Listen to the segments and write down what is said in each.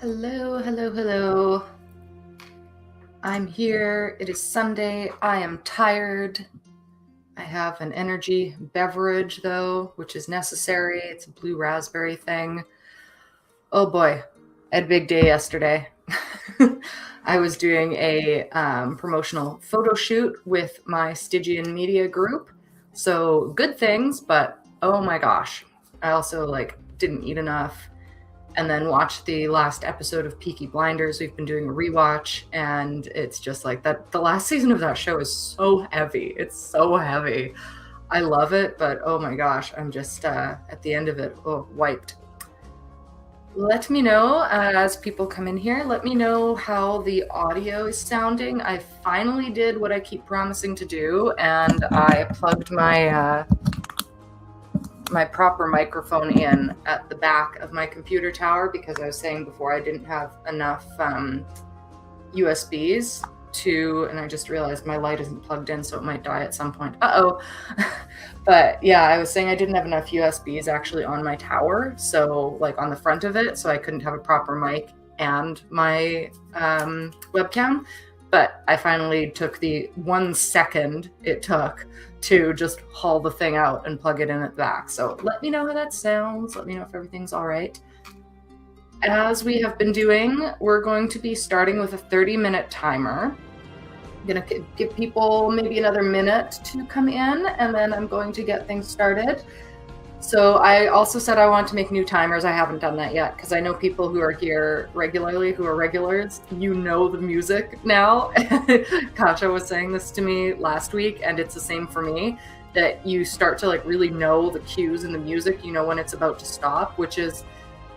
Hello, hello, hello. I'm here. It is Sunday. I am tired. I have an energy beverage, though, which is necessary. It's a blue raspberry thing. Oh boy, I had a big day yesterday. I was doing a promotional photo shoot with my Stygian Media group. So good things, but oh my gosh. I also didn't eat enough and then watched the last episode of Peaky Blinders. We've been doing a rewatch, and it's just like that. The last season of that show is so heavy. It's so heavy. I love it, but oh my gosh, I'm just at the end of it, wiped. Let me know as people come in here. Let me know how the audio is sounding. I finally did what I keep promising to do, and I plugged my my proper microphone in at the back of my computer tower because I was saying before I didn't have enough USBs and I just realized my light isn't plugged in, so it might die at some point. But yeah, I was saying I didn't have enough USBs actually on my tower, so on the front of it, so I couldn't have a proper mic and my webcam. But I finally took the 1 second it took to just haul the thing out and plug it in at the back. So let me know how that sounds. Let me know if everything's all right. As we have been doing, we're going to be starting with a 30-minute timer. I'm going to give people maybe another minute to come in, and then I'm going to get things started. So I also said I want to make new timers. I haven't done that yet because I know people who are here regularly, who are regulars, you know the music now. Katja was saying this to me last week, and it's the same for me, that you start to really know the cues in the music, you know when it's about to stop, which is,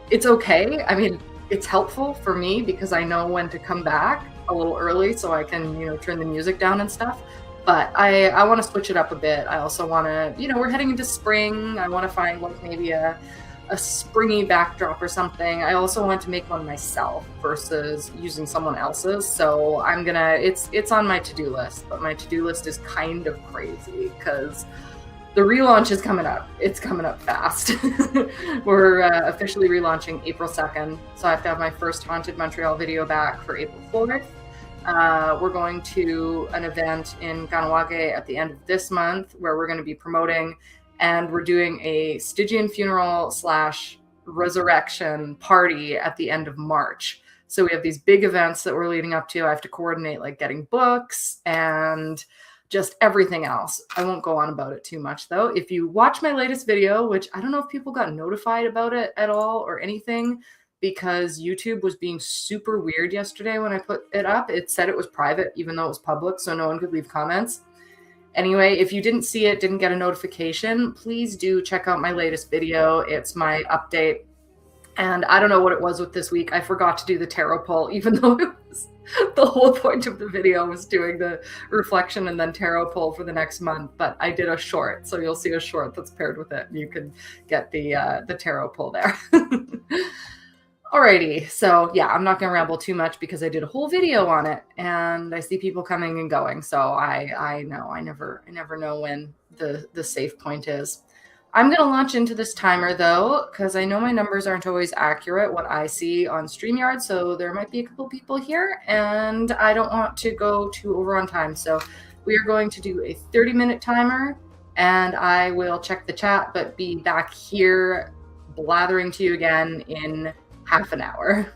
it's okay. I mean, it's helpful for me because I know when to come back a little early so I can, turn the music down and stuff. But I want to switch it up a bit. I also want to, we're heading into spring. I want to find maybe a springy backdrop or something. I also want to make one myself versus using someone else's. So I'm gonna, it's on my to-do list, but my to-do list is kind of crazy because the relaunch is coming up. It's coming up fast. We're officially relaunching April 2nd. So I have to have my first Haunted Montreal video back for April 4th. We're going to an event in Kahnawake at the end of this month where we're going to be promoting, and we're doing a Stygian funeral / resurrection party at the end of March. So we have these big events that we're leading up to. I have to coordinate getting books and just everything else. I won't go on about it too much though. If you watch my latest video, which I don't know if people got notified about it at all or anything, because YouTube was being super weird yesterday when I put it up. It said it was private, even though it was public, so no one could leave comments. Anyway, if you didn't see it, didn't get a notification, please do check out my latest video. It's my update. And I don't know what it was with this week. I forgot to do the tarot pull, even though it was the whole point of the video was doing the reflection and then tarot pull for the next month. But I did a short, so you'll see a short that's paired with it. You can get the tarot pull there. Alrighty, so yeah, I'm not gonna ramble too much because I did a whole video on it, and I see people coming and going. So I know I never know when the safe point is. I'm gonna launch into this timer though, because I know my numbers aren't always accurate what I see on StreamYard. So there might be a couple people here, and I don't want to go too over on time. So we are going to do a 30-minute timer, and I will check the chat, but be back here blathering to you again in half an hour.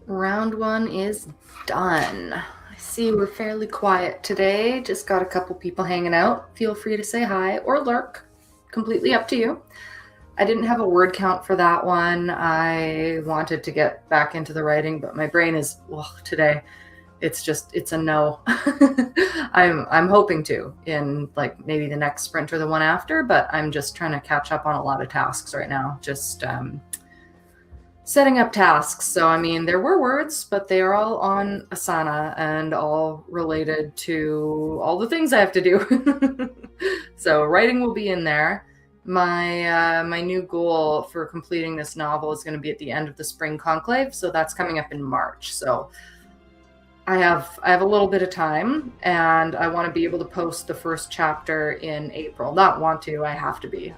Round one is done. I see we're fairly quiet today. Just got a couple people hanging out. Feel free to say hi or lurk. Completely up to you. I didn't have a word count for that one. I wanted to get back into the writing, but my brain is today. It's a no. I'm hoping to in like maybe the next sprint or the one after, but I'm just trying to catch up on a lot of tasks right now. Just setting up tasks. So, I mean, there were words, but they are all on Asana and all related to all the things I have to do. So writing will be in there. My new goal for completing this novel is going to be at the end of the spring conclave. So that's coming up in March. So I have a little bit of time, and I want to be able to post the first chapter in April. Not want to, I have to be.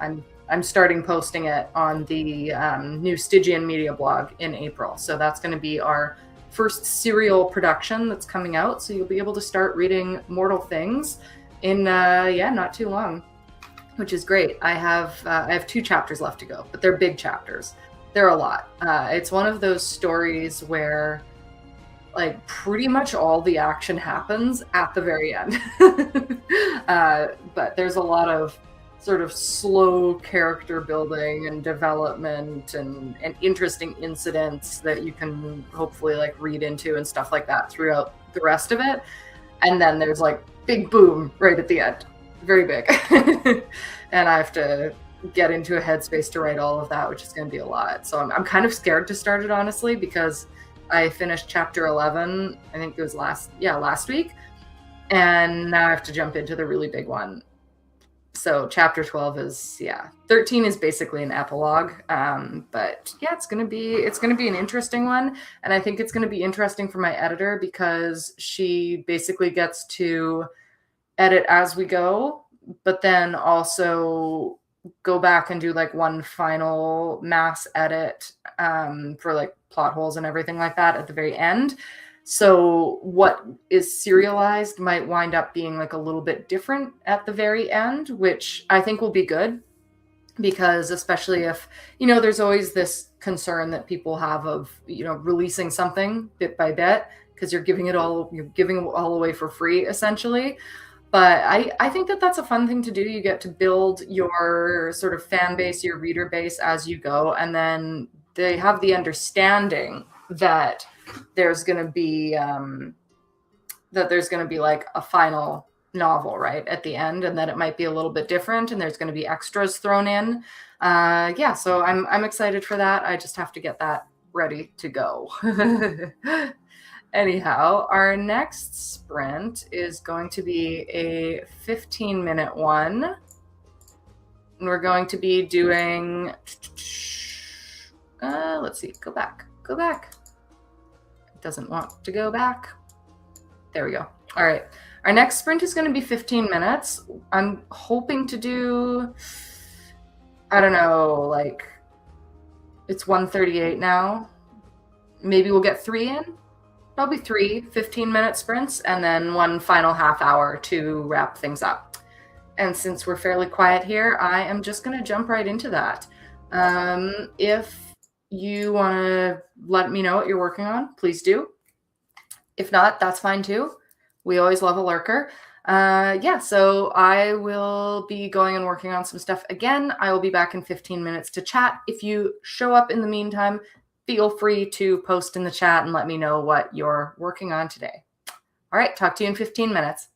I'm starting posting it on the new Stygian Media blog in April. So that's going to be our first serial production that's coming out. So you'll be able to start reading Mortal Things in not too long, which is great. I have 2 chapters left to go, but they're big chapters. They're a lot. It's one of those stories where like pretty much all the action happens at the very end. But there's a lot of sort of slow character building and development and interesting incidents that you can hopefully like read into and stuff like that throughout the rest of it. And then there's like big boom right at the end. Very big. And I have to get into a headspace to write all of that, which is going to be a lot. So I'm kind of scared to start it, honestly, because I finished chapter 11, I think it was last week. And now I have to jump into the really big one. So chapter 12 is 13 is basically an epilogue, but yeah, it's gonna be an interesting one, and I think it's gonna be interesting for my editor because she basically gets to edit as we go, but then also go back and do like one final mass edit for like plot holes and everything like that at the very end. So what is serialized might wind up being like a little bit different at the very end, which I think will be good, because especially if, there's always this concern that people have of, releasing something bit by bit because you're giving it all away for free, essentially. But I think that that's a fun thing to do. You get to build your sort of fan base, your reader base as you go, and then they have the understanding that there's going to be like a final novel right at the end, and that it might be a little bit different, and there's going to be extras thrown in. Yeah, so I'm excited for that. I just have to get that ready to go. Anyhow, our next sprint is going to be a 15-minute one. And we're going to be doing, let's see, go back. It doesn't want to go back. There we go. All right. Our next sprint is going to be 15 minutes. I'm hoping to do, I don't know, like, it's 1:38 now. Maybe we'll get 3 in. Probably 3 15-minute sprints, and then one final half hour to wrap things up. And since we're fairly quiet here, I am just going to jump right into that. If you want to let me know what you're working on, please do. If not, that's fine too. We always love a lurker. Yeah, so I will be going and working on some stuff again. I will be back in 15 minutes to chat. If you show up in the meantime, feel free to post in the chat and let me know what you're working on today. All right, talk to you in 15 minutes.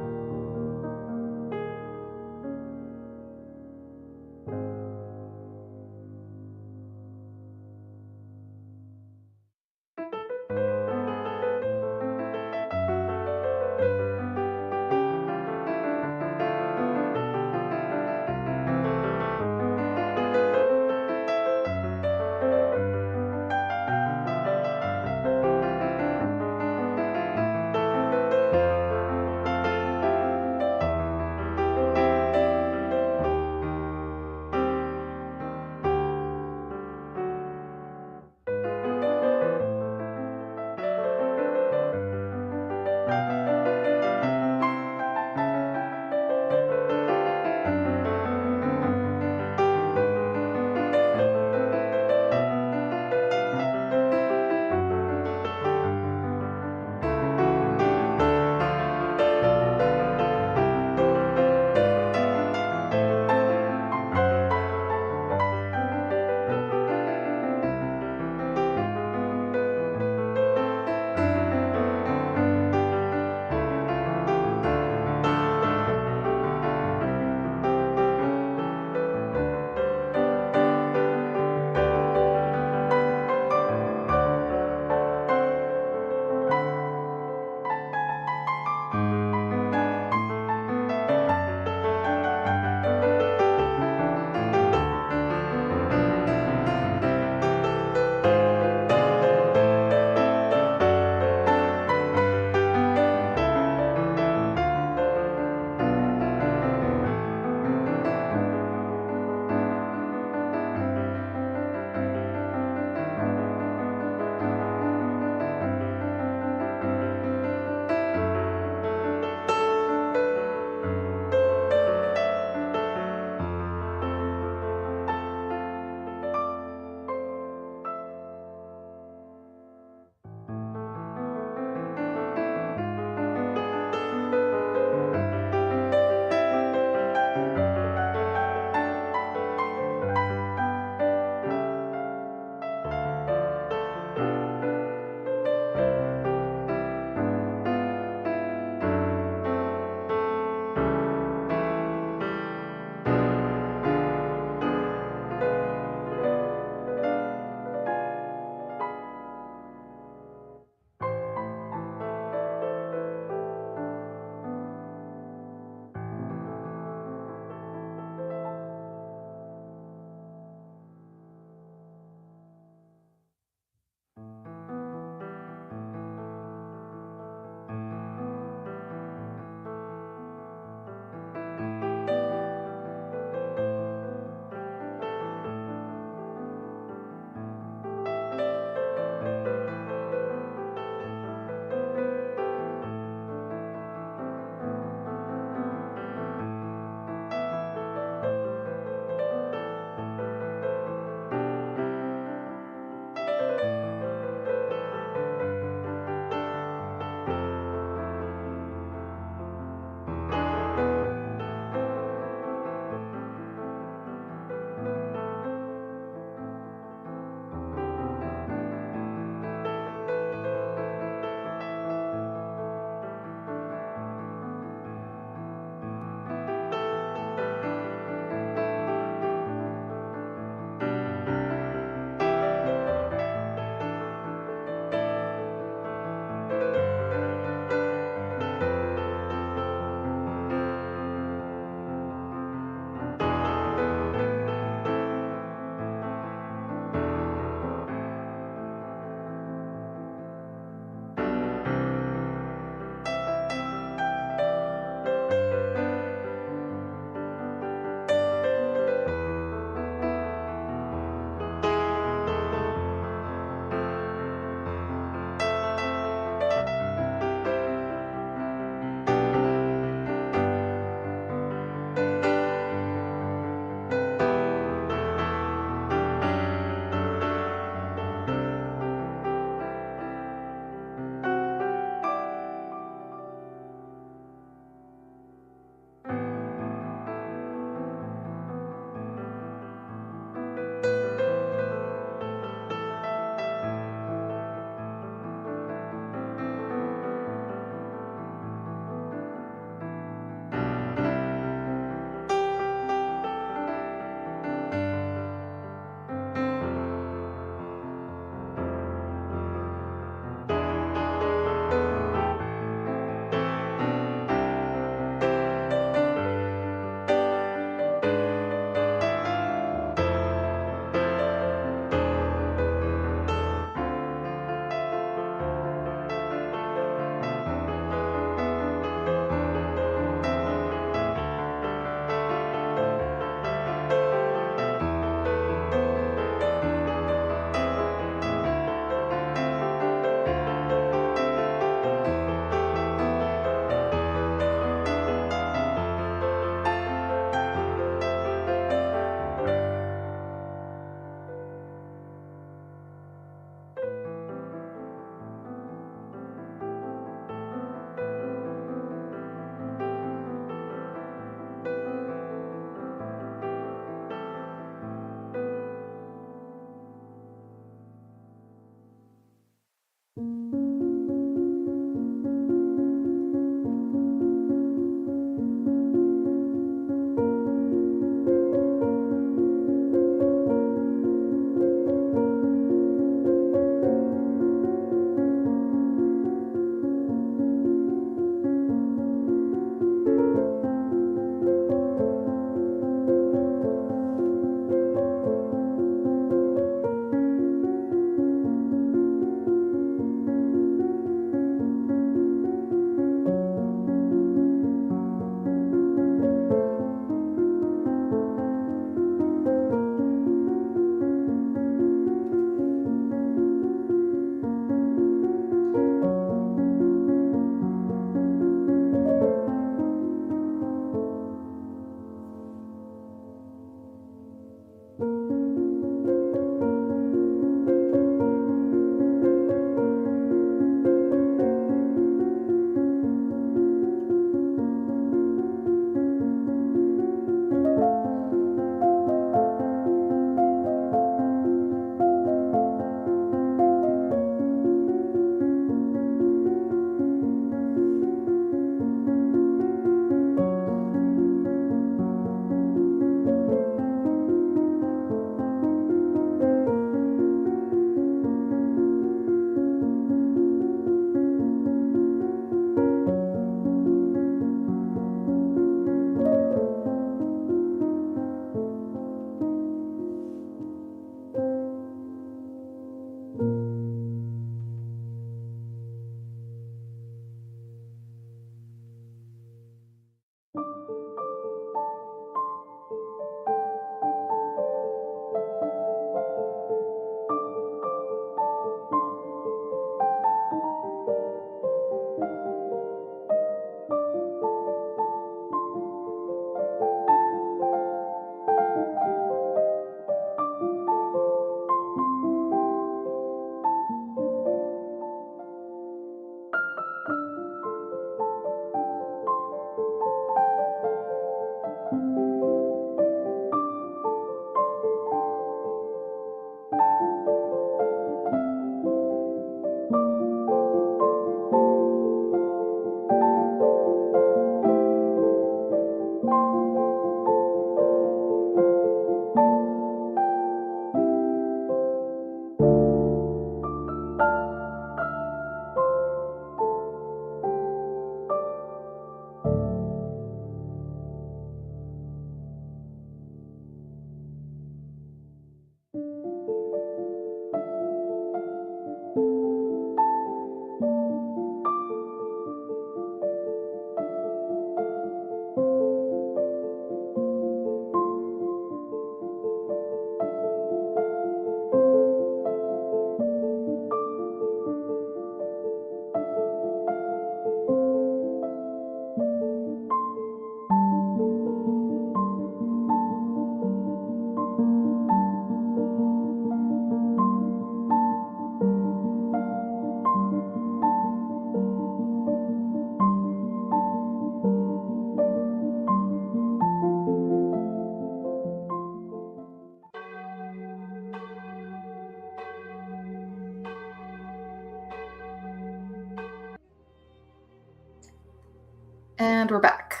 And we're back.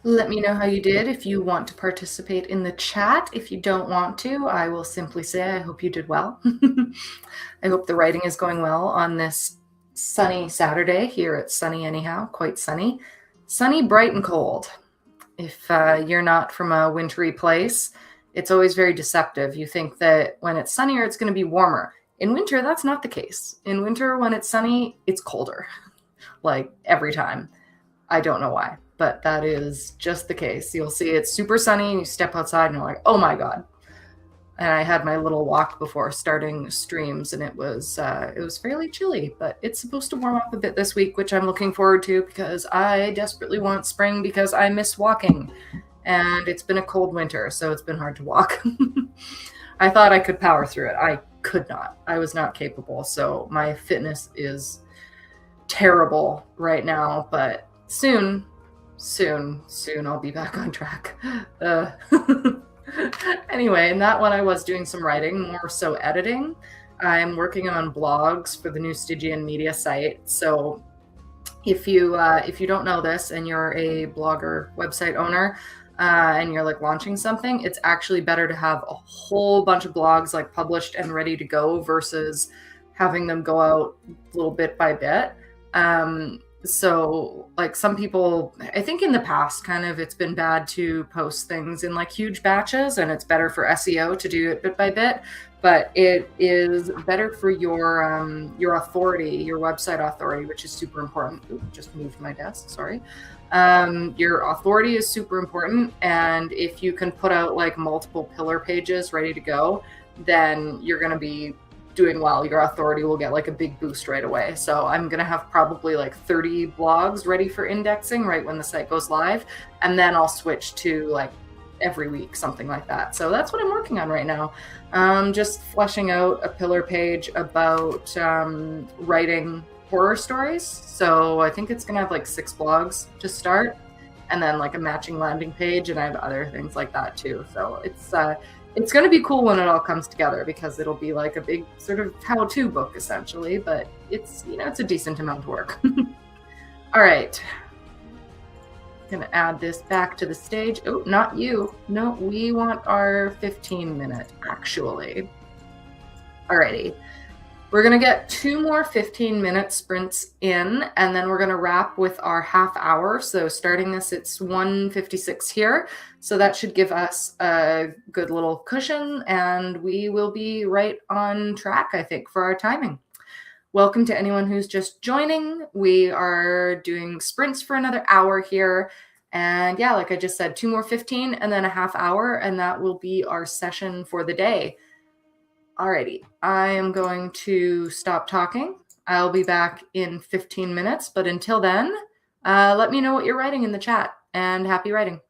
Let me know how you did if you want to participate in the chat. If you don't want to, I will simply say I hope you did well. I hope the writing is going well on this sunny Saturday. Here it's sunny anyhow, quite sunny. Sunny, bright, and cold. If you're not from a wintry place, it's always very deceptive. You think that when it's sunnier, it's going to be warmer. In winter, that's not the case. In winter, when it's sunny, it's colder. Like every time. I don't know why, but that is just the case. You'll see it's super sunny and you step outside and you're like, oh my God. And I had my little walk before starting streams and it was fairly chilly, but it's supposed to warm up a bit this week, which I'm looking forward to because I desperately want spring because I miss walking. And it's been a cold winter, so it's been hard to walk. I thought I could power through it. I could not. I was not capable. So my fitness is terrible right now, but soon I'll be back on track. Anyway, in that one I was doing some writing, more so editing. I'm working on blogs for the new Stygian media site. So if you don't know this and you're a blogger website owner and you're like launching something, it's actually better to have a whole bunch of blogs like published and ready to go versus having them go out little bit by bit. So like some people, I think in the past kind of it's been bad to post things in like huge batches and it's better for SEO to do it bit by bit, but it is better for your authority, your website authority, which is super important. Ooh, just moved my desk, sorry. Your authority is super important. And if you can put out like multiple pillar pages ready to go, then you're going to be doing well. Your authority will get like a big boost right away. So I'm going to have probably like 30 blogs ready for indexing right when the site goes live. And then I'll switch to like every week, something like that. So that's what I'm working on right now. Just fleshing out a pillar page about writing horror stories. So I think it's going to have like 6 blogs to start and then like a matching landing page. And I have other things like that too. So it's going to be cool when it all comes together because it'll be like a big sort of how-to book essentially, but it's, it's a decent amount of work. All right. Going to add this back to the stage. Oh, not you. No, we want our 15-minute actually. Alrighty. We're going to get 2 more 15-minute sprints in, and then we're going to wrap with our half hour. So starting this, it's 1:56 here. So that should give us a good little cushion, and we will be right on track, I think, for our timing. Welcome to anyone who's just joining. We are doing sprints for another hour here. And yeah, like I just said, 2 more 15 and then a half hour, and that will be our session for the day. Alrighty, I am going to stop talking. I'll be back in 15 minutes, but until then, let me know what you're writing in the chat, and happy writing.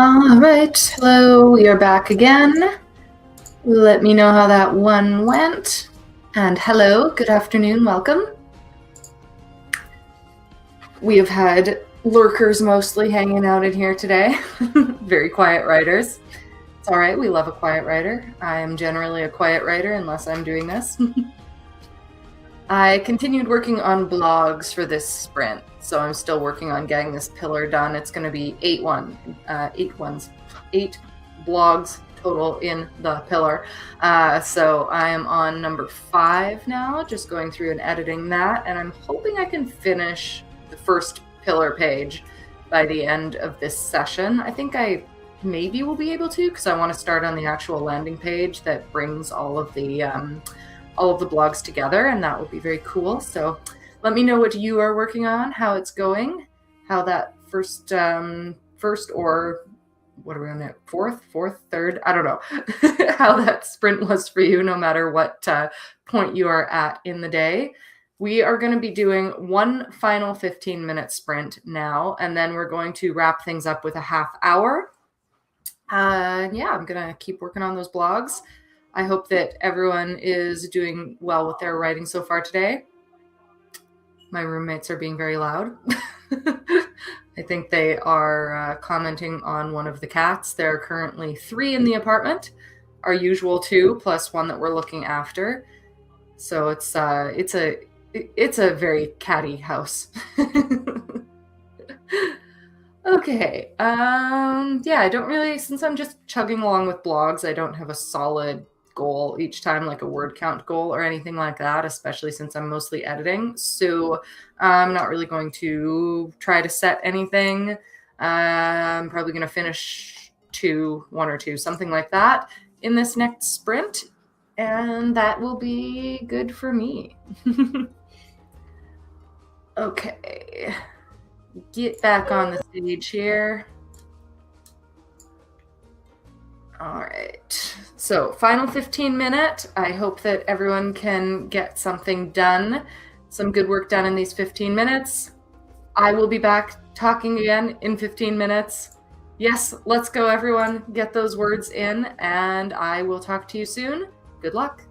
All right, hello, we are back again. Let me know how that one went. And hello, good afternoon, welcome. We have had lurkers mostly hanging out in here today. Very quiet writers. It's all right, we love a quiet writer. I am generally a quiet writer unless I'm doing this. I continued working on blogs for this sprint, so I'm still working on getting this pillar done. It's going to be 8 blogs total in the pillar. So I am on number 5 now, just going through and editing that, and I'm hoping I can finish the first pillar page by the end of this session. I think I maybe will be able to, because I want to start on the actual landing page that brings all of the blogs together, and that will be very cool. So let me know what you are working on, how it's going, how that first or what are we on now? Fourth, third, I don't know, how that sprint was for you, no matter what point you are at in the day. We are going to be doing one final 15-minute sprint now, and then we're going to wrap things up with a half hour. Yeah, I'm going to keep working on those blogs. I hope that everyone is doing well with their writing so far today. My roommates are being very loud. I think they are commenting on one of the cats. There are currently 3 in the apartment, our usual 2 plus one that we're looking after. So it's a very catty house. Okay. Yeah, I don't really, since I'm just chugging along with blogs, I don't have a solid goal each time, like a word count goal or anything like that, especially since I'm mostly editing. So I'm not really going to try to set anything. I'm probably going to finish 1 or 2, something like that in this next sprint. And that will be good for me. Okay. Get back on the stage here. All right. So final 15-minute. I hope that everyone can get something done, some good work done in these 15 minutes. I will be back talking again in 15 minutes. Yes, let's go, everyone. Get those words in, and I will talk to you soon. Good luck.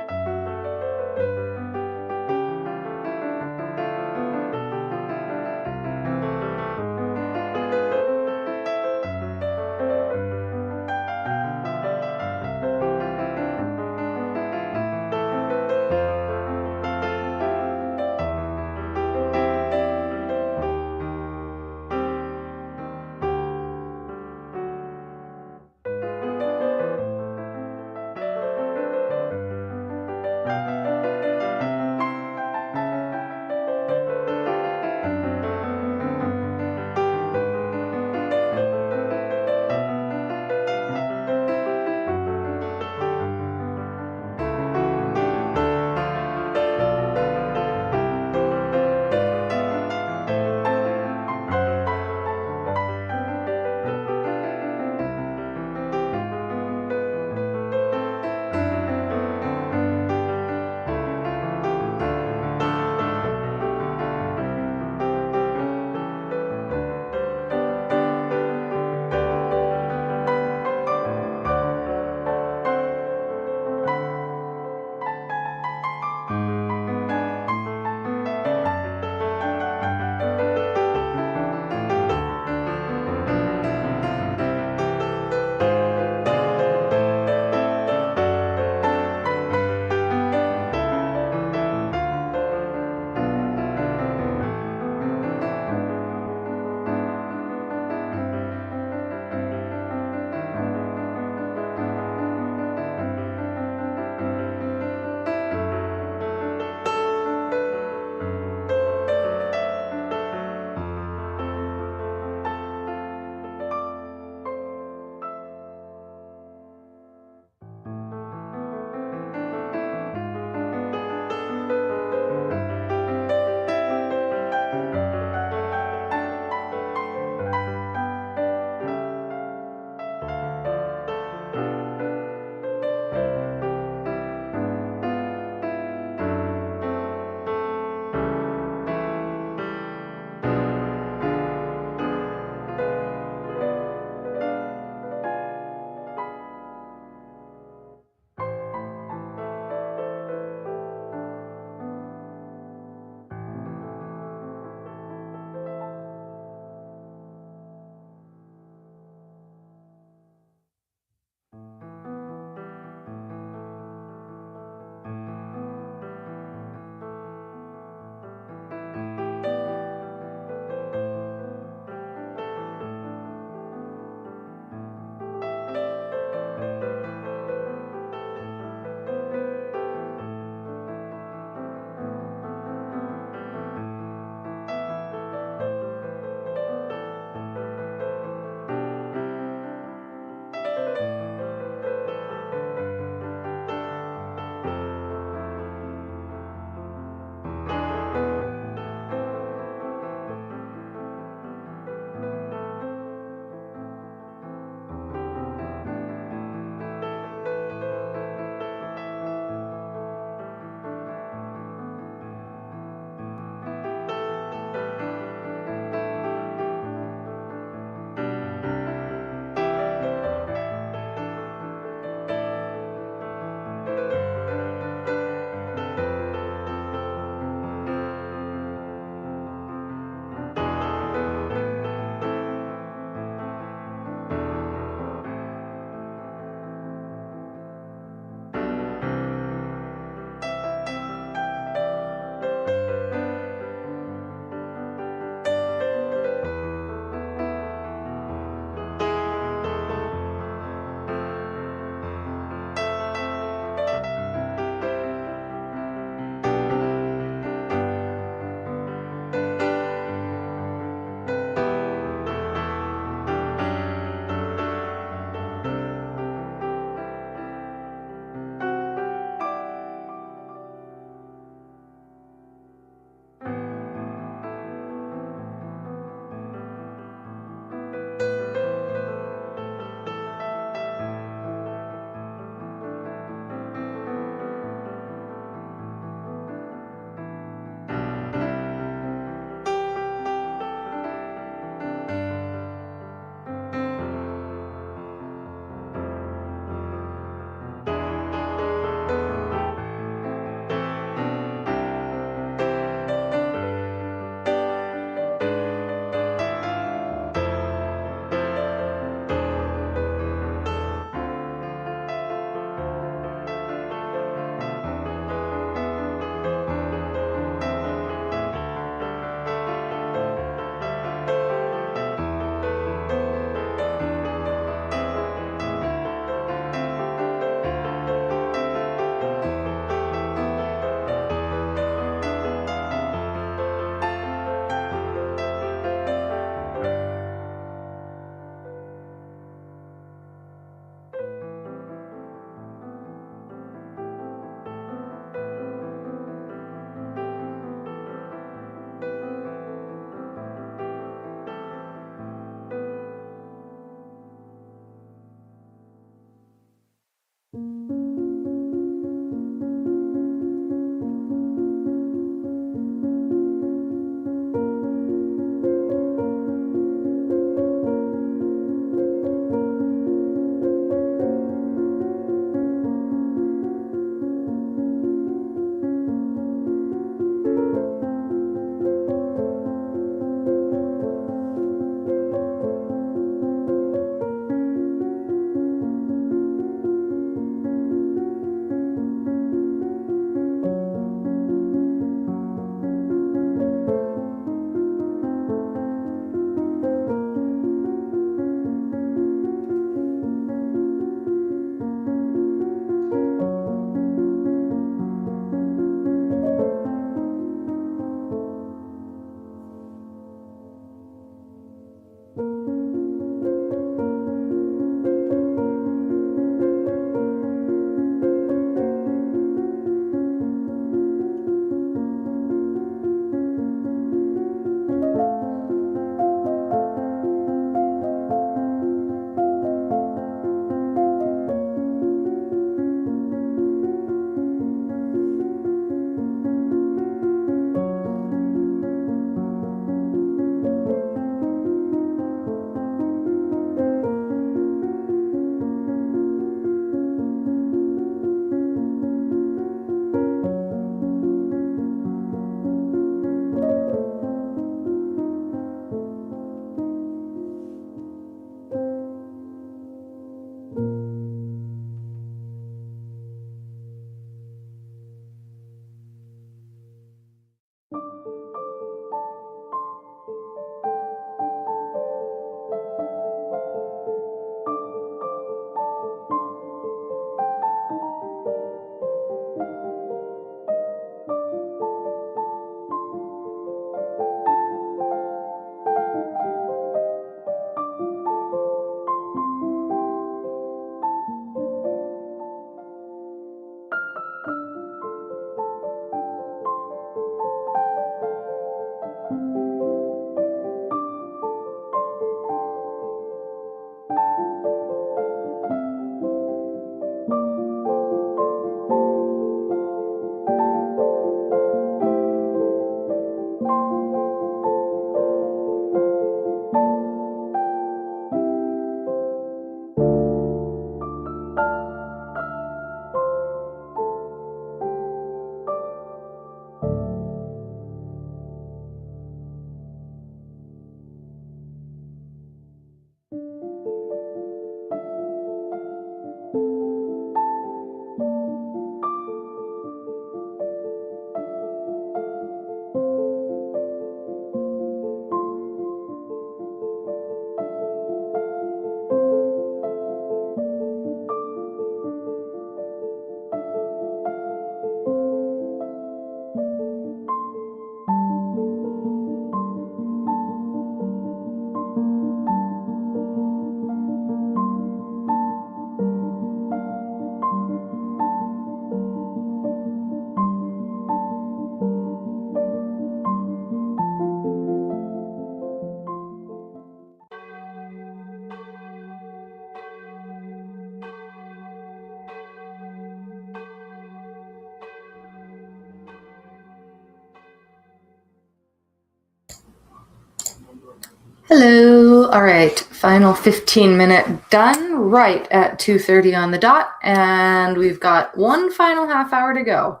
Hello. All right. Final 15-minute done right at 2:30 on the dot. And we've got one final half hour to go.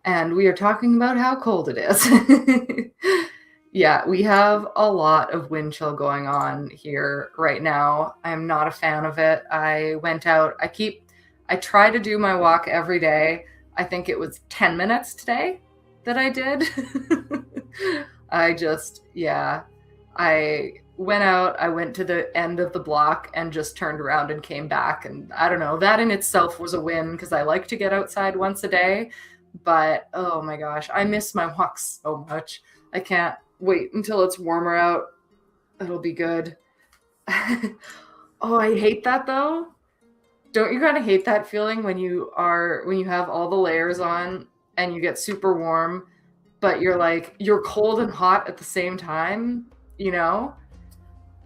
And we are talking about how cold it is. Yeah, we have a lot of wind chill going on here right now. I'm not a fan of it. I went out, I try to do my walk every day. I think it was 10 minutes today that I did. Yeah, I went out, I went to the end of the block and just turned around and came back. And I don't know, that in itself was a win because I like to get outside once a day. But oh my gosh, I miss my walks so much. I can't wait until it's warmer out. It'll be good. Oh, I hate that though. Don't you kind of hate that feeling when you have all the layers on and you get super warm, but you're cold and hot at the same time, you know?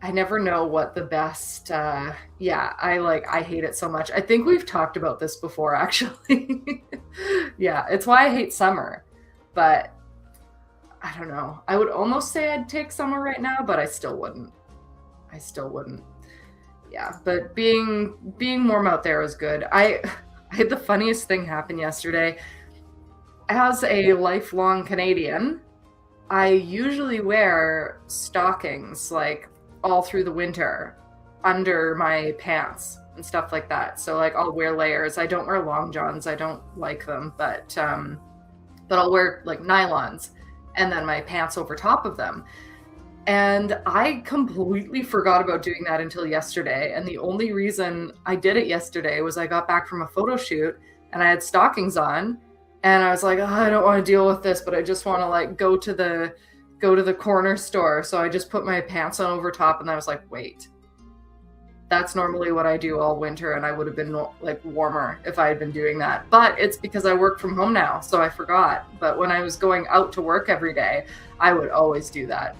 I never know what the best yeah, I hate it so much. I think we've talked about this before actually. Yeah, it's why I hate summer. But I don't know. I would almost say I'd take summer right now, but I still wouldn't. I still wouldn't. Yeah, but being warm out there is good. I had the funniest thing happen yesterday. As a lifelong Canadian, I usually wear stockings like all through the winter under my pants and stuff like that. So like I'll wear layers. I don't wear long johns. I don't like them, but I'll wear like nylons and then my pants over top of them. And I completely forgot about doing that until yesterday. And the only reason I did it yesterday was I got back from a photo shoot and I had stockings on and I was like, oh, I don't want to deal with this, but I just want to like go to the corner store. So I just put my pants on over top and I was like, wait, that's normally what I do all winter and I would have been like warmer if I had been doing that. But it's because I work from home now, so I forgot. But when I was going out to work every day, I would always do that.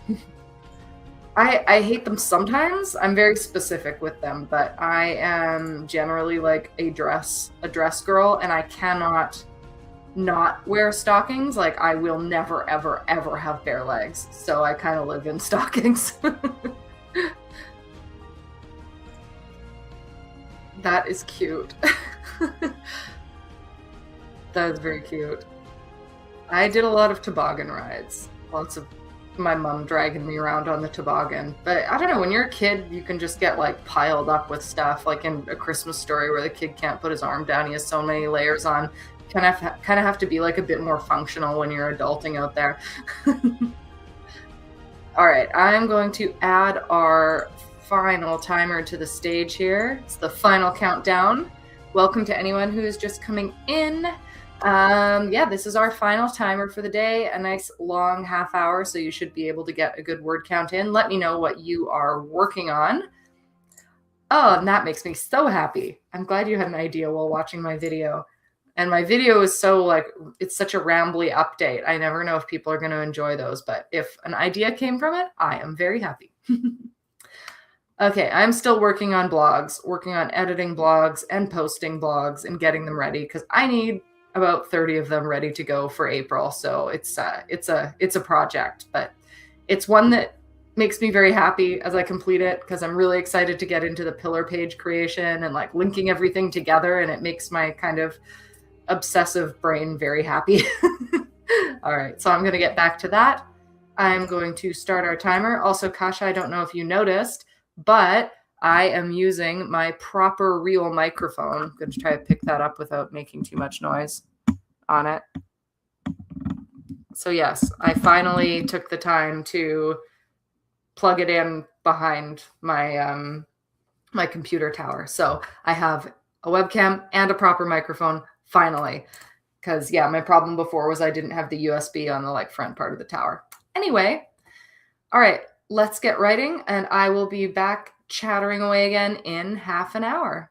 I hate them sometimes. I'm very specific with them, but I am generally like a dress girl and I cannot not wear stockings. Like I will never ever ever have bare legs. So I kind of live in stockings. That is cute. That is very cute. I did a lot of toboggan rides. Lots of my mom dragging me around on the toboggan. But I don't know, when you're a kid, you can just get like piled up with stuff, like in A Christmas Story where the kid can't put his arm down, he has so many layers on. Kind of have to be like a bit more functional when you're adulting out there. All right, I'm going to add our final timer to the stage here. It's the final countdown. Welcome to anyone who is just coming in. Yeah, this is our final timer for the day, a nice long half hour, so you should be able to get a good word count in. Let me know what you are working on. Oh, and that makes me so happy. I'm glad you had an idea while watching my video. And my video is so like, it's such a rambly update. I never know if people are going to enjoy those, but if an idea came from it, I am very happy. Okay, I'm still working on blogs, working on editing blogs and posting blogs and getting them ready because I need about 30 of them ready to go for April. So it's a project, but it's one that makes me very happy as I complete it because I'm really excited to get into the pillar page creation and like linking everything together, and it makes my kind of obsessive brain very happy. All right, so I'm going to get back to that. I'm going to start our timer. Also, Kasha, I don't know if you noticed, but I am using my proper real microphone. I'm going to try to pick that up without making too much noise on it. So yes, I finally took the time to plug it in behind my my computer tower. So I have a webcam and a proper microphone finally. Because yeah, my problem before was I didn't have the USB on the like front part of the tower. Anyway, all right, let's get writing and I will be back chattering away again in half an hour.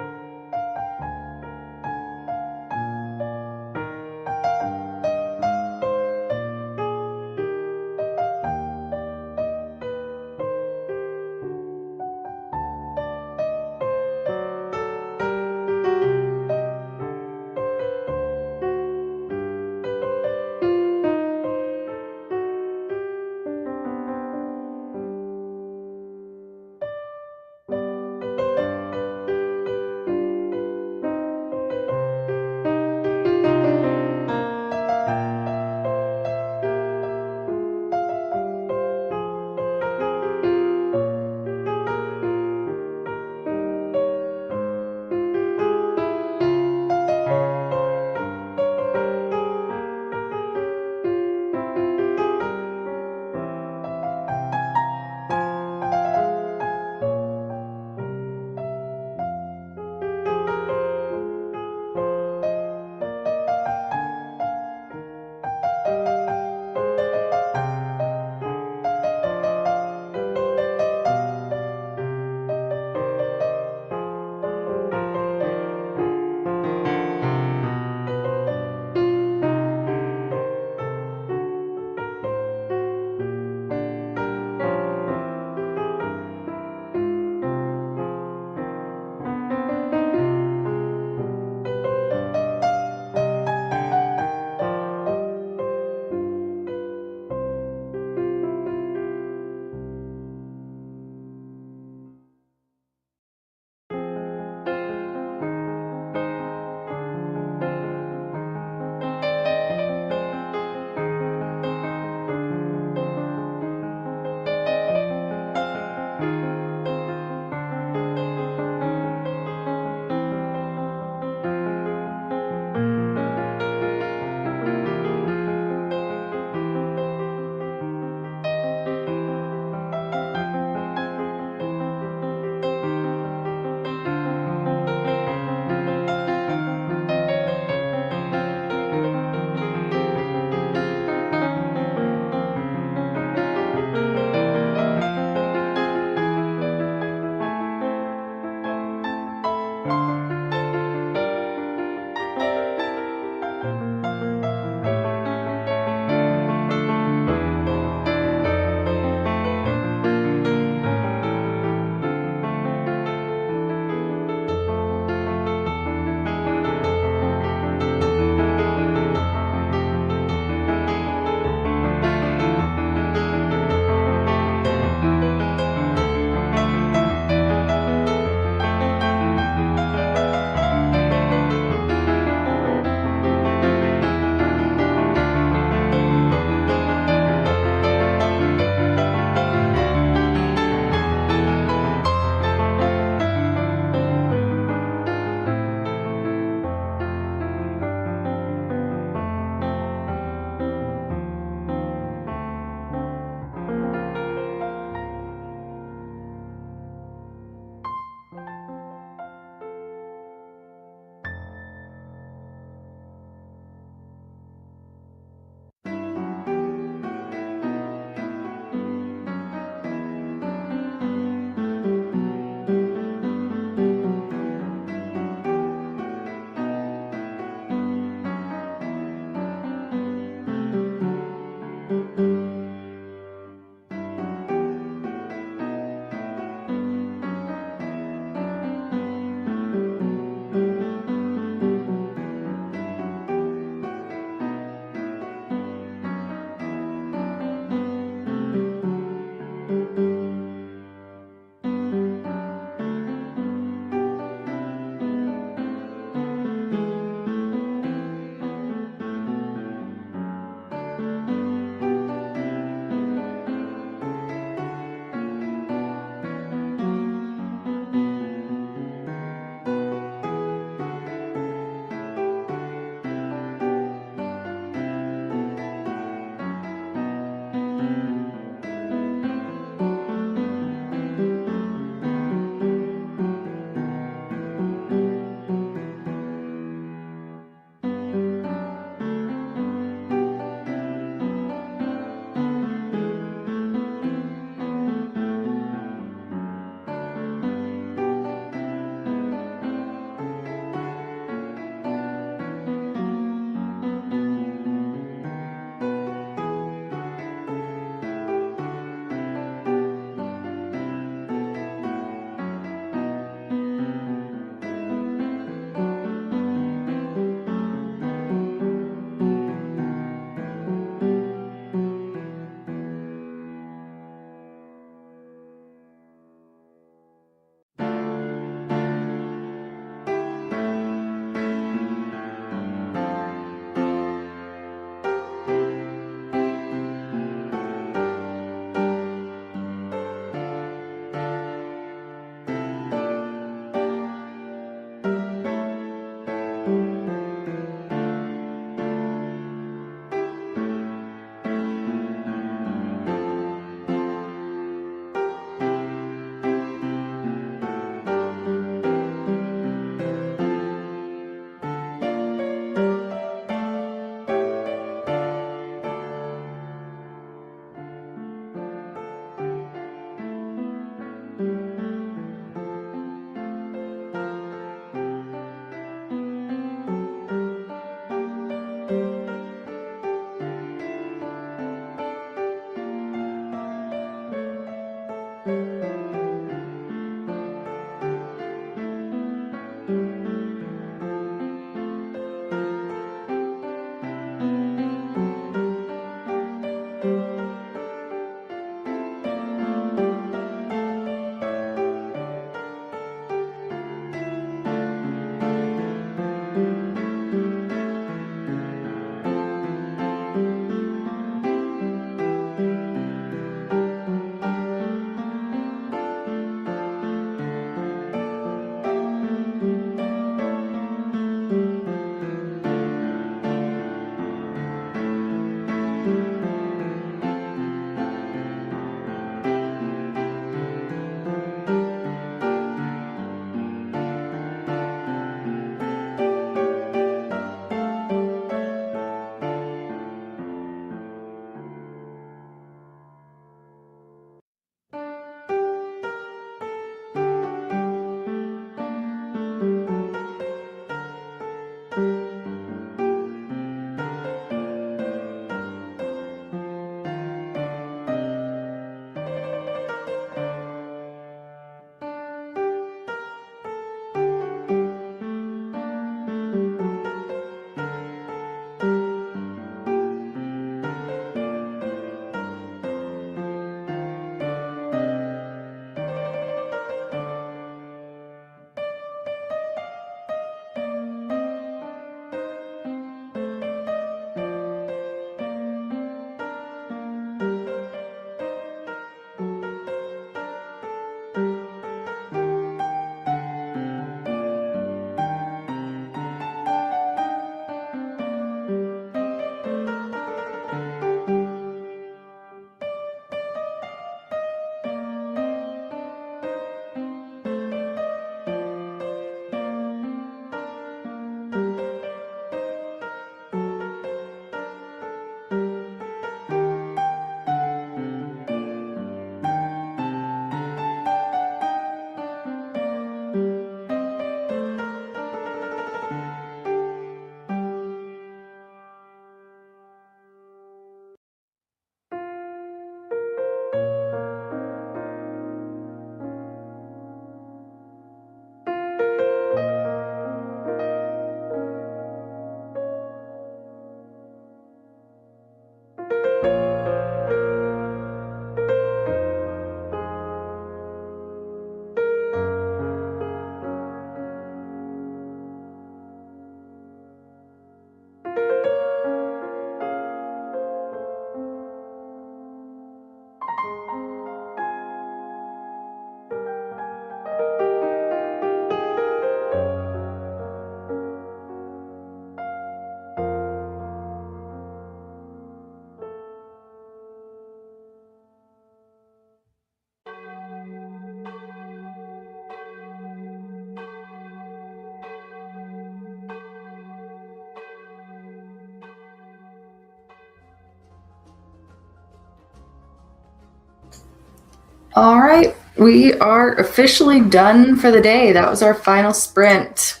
All right, we are officially done for the day. That was our final sprint.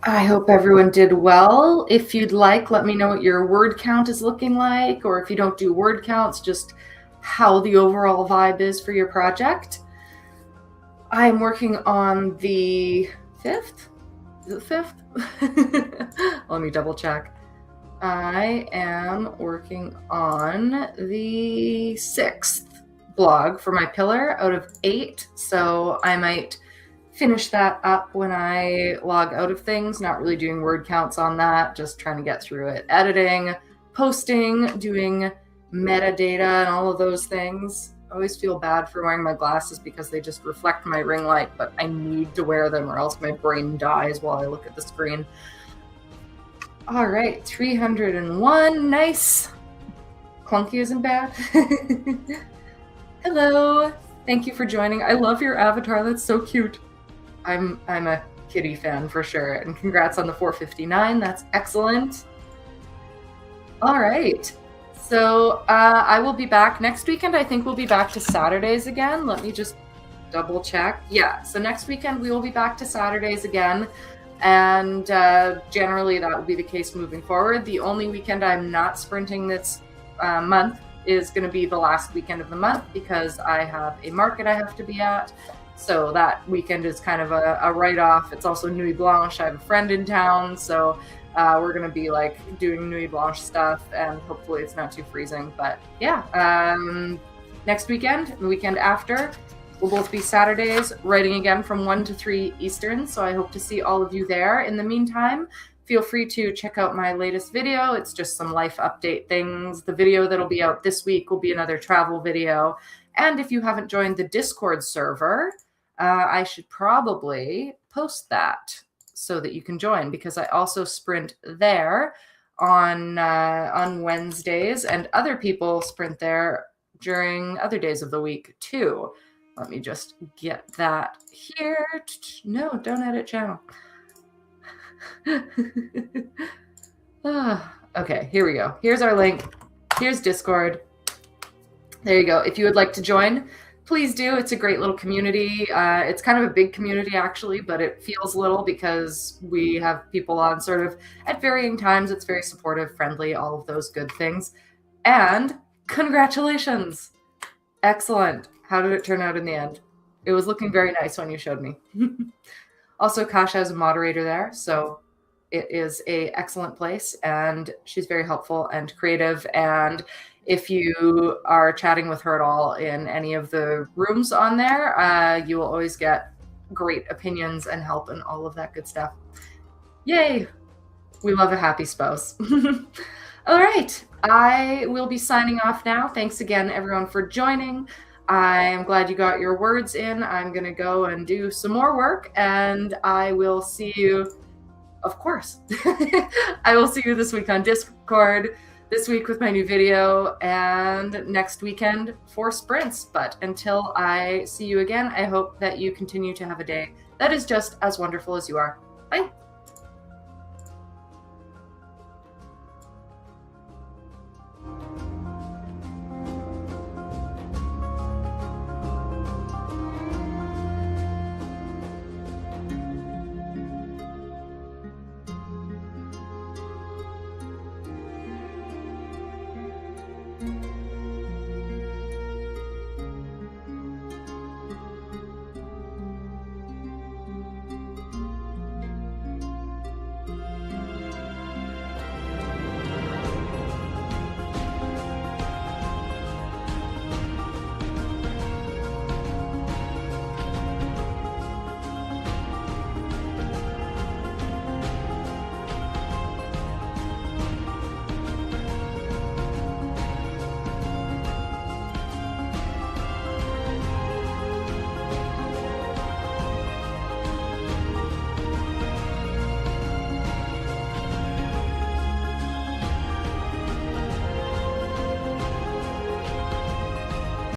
I hope everyone did well. If you'd like, let me know what your word count is looking like, or if you don't do word counts, just how the overall vibe is for your project. I'm working on the 5th. Is it 5th? Let me double check. I am working on the 6th blog for my pillar out of 8, so I might finish that up when I log out of things. Not really doing word counts on that, just trying to get through it. Editing, posting, doing metadata and all of those things. I always feel bad for wearing my glasses because they just reflect my ring light, but I need to wear them or else my brain dies while I look at the screen. All right, 301, nice. Clunky isn't bad. Hello, thank you for joining. I love your avatar, that's so cute. I'm a kitty fan for sure, and congrats on the 459, that's excellent. All right, so I will be back next weekend. I think we'll be back to Saturdays again. Let me just double check. Yeah, so next weekend we will be back to Saturdays again. And generally that will be the case moving forward. The only weekend I'm not sprinting this month is going to be the last weekend of the month because I have a market I have to be at. So that weekend is kind of a write-off. It's also Nuit Blanche. I have a friend in town, so we're going to be like doing Nuit Blanche stuff, and hopefully it's not too freezing. But yeah, next weekend, the weekend after, we'll both be Saturdays, writing again from 1 to 3 Eastern, so I hope to see all of you there. In the meantime, feel free to check out my latest video. It's just some life update things. The video that'll be out this week will be another travel video. And if you haven't joined the Discord server, I should probably post that so that you can join, because I also sprint there on Wednesdays, and other people sprint there during other days of the week too. Let me just get that here. No, don't edit channel. Okay, here we go. Here's our link. Here's Discord. There you go. If you would like to join, please do. It's a great little community. It's kind of a big community actually, but it feels little because we have people on sort of at varying times. It's very supportive, friendly, all of those good things. And congratulations. Excellent. How did it turn out in the end? It was looking very nice when you showed me. Also, Kasha is a moderator there, so it is an excellent place, and she's very helpful and creative. And if you are chatting with her at all in any of the rooms on there, you will always get great opinions and help and all of that good stuff. Yay! We love a happy spouse. All right, I will be signing off now. Thanks again, everyone, for joining. I am glad you got your words in. I'm going to go and do some more work, and I will see you, of course. I will see you this week on Discord, this week with my new video, and next weekend for sprints. But until I see you again, I hope that you continue to have a day that is just as wonderful as you are. Bye.